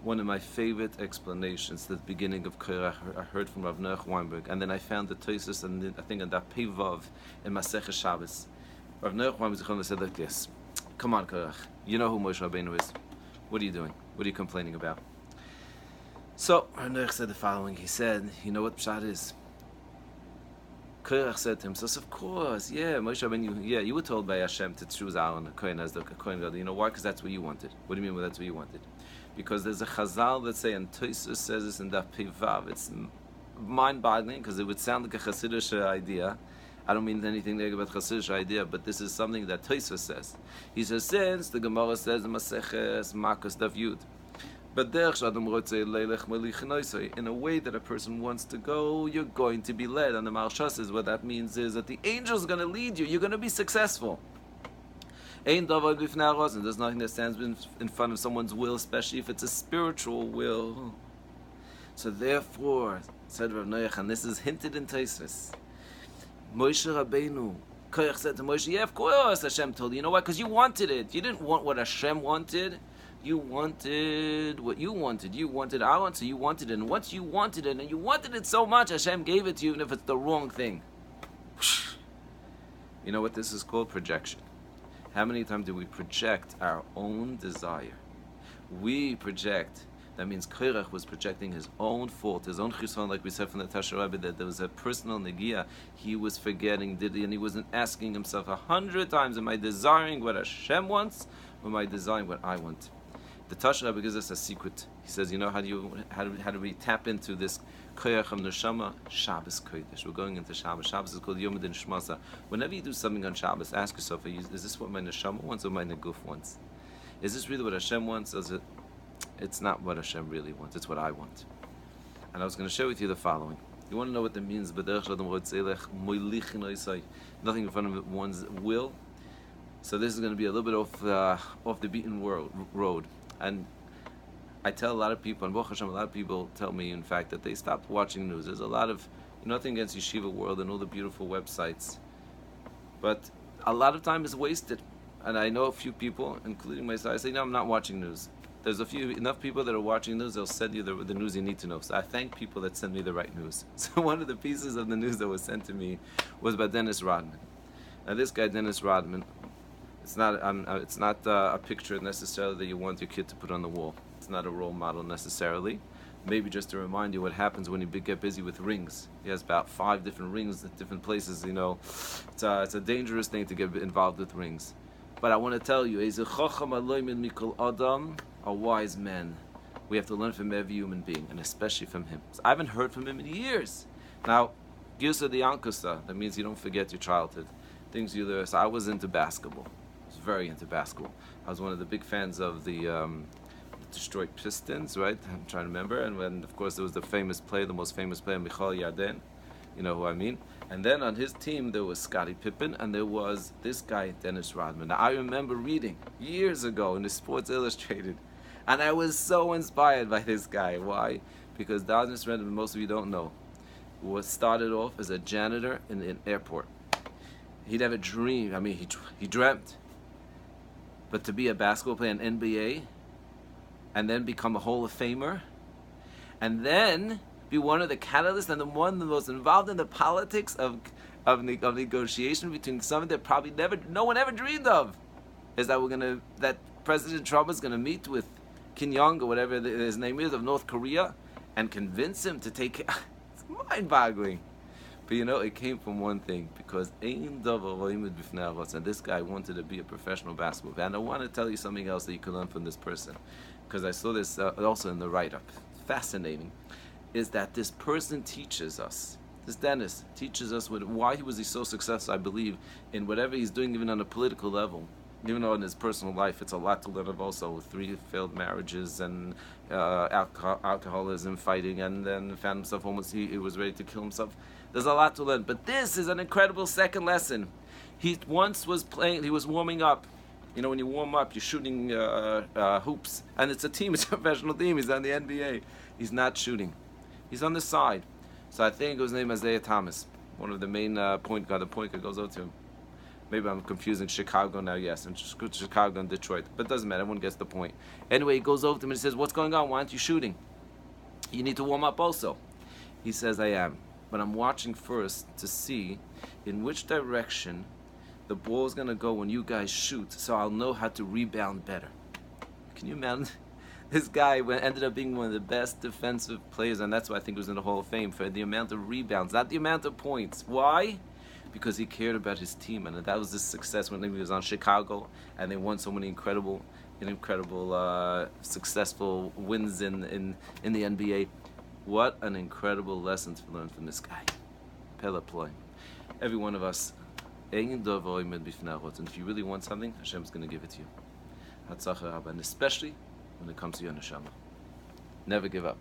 one of my favorite explanations to the beginning of korach I heard from Rav Noach Weinberg, and then I found the Tosis, and I think in that Pevav in Masechah Shabbos. Rav Noach Weinberg said like this: "Come on, korach, you know who Moshe Rabbeinu is. What are you doing? What are you complaining about?" So Rav Noach said the following. He said, "You know what pshat is?" Korach said to him, "So of course, yeah, Moshe Rabbeinu, yeah, you were told by Hashem to choose Aaron, a Kohen, as the Kohen God. You know why? Because that's what you wanted. What do you mean that's what you wanted? Because there's a Chazal that say, and Tosus says this in that Pevav, it's mind-boggling because it would sound like a Hasidic idea. I don't mean anything negative about Hasidic idea, but this is something that Tosus says. He says, since the Gemara says in Maseches Makos Daf Yud, but in a way that a person wants to go, you're going to be led. And the Maharsha says what that means is that the angel is going to lead you. You're going to be successful. And there's nothing that stands in front of someone's will, especially if it's a spiritual will. So therefore, said Rav Noach, and this is hinted in Tosfos, Moshe Rabbeinu, Korach said to Moshe, yeah, of course Hashem told you. You know why? Because you wanted it. You didn't want what Hashem wanted. You wanted what you wanted. You wanted our answer. You wanted it. And once you wanted it, and you wanted it so much, Hashem gave it to you, even if it's the wrong thing. You know what this is called? Projection. How many times do we project our own desire? We project. That means Korach was projecting his own fault, his own chisaron, like we said from the Tasha Rabbi, that there was a personal negia. He was forgetting, and he wasn't asking himself 100 times, am I desiring what Hashem wants, or am I desiring what I want? The Tasha Rabbi gives us a secret. He says, you know how do we tap into this Korach of Neshama? Shabbos Kodesh. We're going into Shabbos. Shabbos is called Yom Adin Shmasa. Whenever you do something on Shabbos, ask yourself, is this what my Neshama wants or my Neguf wants? Is this really what Hashem wants? Or is it? It's not what Hashem really wants. It's what I want. And I was going to share with you the following. You want to know what that means? Nothing in front of one's will. So this is going to be a little bit off the beaten road. And I tell a lot of people, and Baruch Hashem, a lot of people tell me, in fact, that they stopped watching news. There's a lot of, nothing against Yeshiva World and all the beautiful websites, but a lot of time is wasted. And I know a few people, including myself, I say, no, I'm not watching news. There's enough people that are watching news, they'll send you the news you need to know. So I thank people that send me the right news. So one of the pieces of the news that was sent to me was about Dennis Rodman. Now this guy, Dennis Rodman, it's not a picture necessarily that you want your kid to put on the wall. It's not a role model necessarily. Maybe just to remind you what happens when you get busy with rings. He has about 5 different rings at different places. It's a dangerous thing to get involved with rings. But I want to tell you, a wise man. We have to learn from every human being, and especially from him. So I haven't heard from him in years. Now, Girsa de Yankusa, that means you don't forget your childhood. Things you learn. So I was into basketball. I was very into basketball. I was one of the big fans of the Detroit Pistons, right? I'm trying to remember. And when, of course, there was the most famous player, Michal Yarden. You know who I mean? And then on his team, there was Scottie Pippen, and there was this guy, Dennis Rodman. Now, I remember reading years ago in the Sports Illustrated, and I was so inspired by this guy. Why? Because Dennis Rodman, most of you don't know, was started off as a janitor in an airport. He'd have a dream. I mean, he dreamt. But to be a basketball player in NBA, and then become a Hall of Famer, and then be one of the catalysts and the most involved in the politics of negotiation between something that probably no one ever dreamed of, is that President Trump is going to meet with Kim Jong or whatever his name is of North Korea and convince him to take it. It's mind-boggling. But it came from one thing, because and this guy wanted to be a professional basketball player. And I want to tell you something else that you can learn from this person, because I saw this also in the write-up. Fascinating. Is that this person teaches us, this Dennis teaches us why he was so successful, I believe, in whatever he's doing, even on a political level. Even though in his personal life, it's a lot to learn of also, with 3 failed marriages and alcoholism, fighting, and then found himself almost, he was ready to kill himself. There's a lot to learn. But this is an incredible second lesson. He once was he was warming up. When you warm up, you're shooting hoops. And it's a team, it's a professional team. He's on the NBA. He's not shooting. He's on the side. So I think it was named Isaiah Thomas, one of the main point guard. The point guard goes over to him. Maybe I'm confusing Chicago now, yes, and Chicago and Detroit. But it doesn't matter, everyone gets the point. Anyway, he goes over to him and he says, what's going on? Why aren't you shooting? You need to warm up also. He says, I am. But I'm watching first to see in which direction the ball is going to go when you guys shoot, so I'll know how to rebound better. Can you imagine? This guy ended up being one of the best defensive players, and that's why I think he was in the Hall of Fame, for the amount of rebounds, not the amount of points. Why? Because he cared about his team, and that was his success when he was on Chicago, and they won so many incredible, successful wins in the NBA. What an incredible lesson to learn from this guy. Pele ploy. Every one of us. And if you really want something, Hashem's going to give it to you. And especially when it comes to your neshama. Never give up.